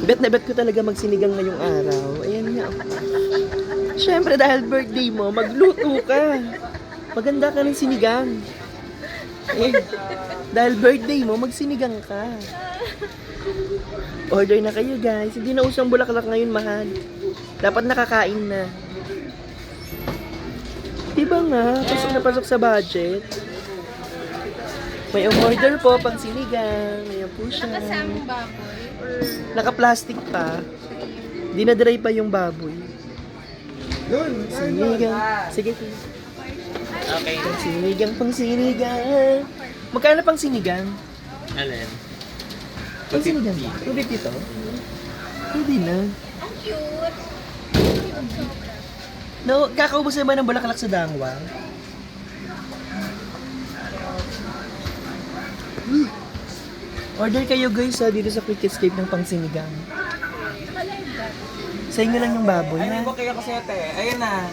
Bet na bet ko talaga magsinigang ngayong araw. Ayan nga. Siyempre dahil birthday mo, magluto ka. Maganda ka ng sinigang. Eh, dahil birthday mo, magsinigang ka. Order na kayo guys. Hindi na usang bulaklak ngayon, mahal. Dapat nakakain na. Diba nga? Pasok na pasok sa budget. May umorder po pang sinigang. Ayan po siya. Nakasamang baboy or Naka-plastic pa. Dinadry pa yung baboy. Sinigang. Sige. Okay. Pang sinigang. Magkano pang sinigang? Alin? Pang sinigang ba? 250 to? Hindi na. ang cute. No, kakaubos na ba ng bulaklak sa dangwa? Order kayo guys dito sa Quick Escape ng pang sinigang. Sa inyo lang yung baboy. Ay, Ha? may kayo kasi ate. Ayun na.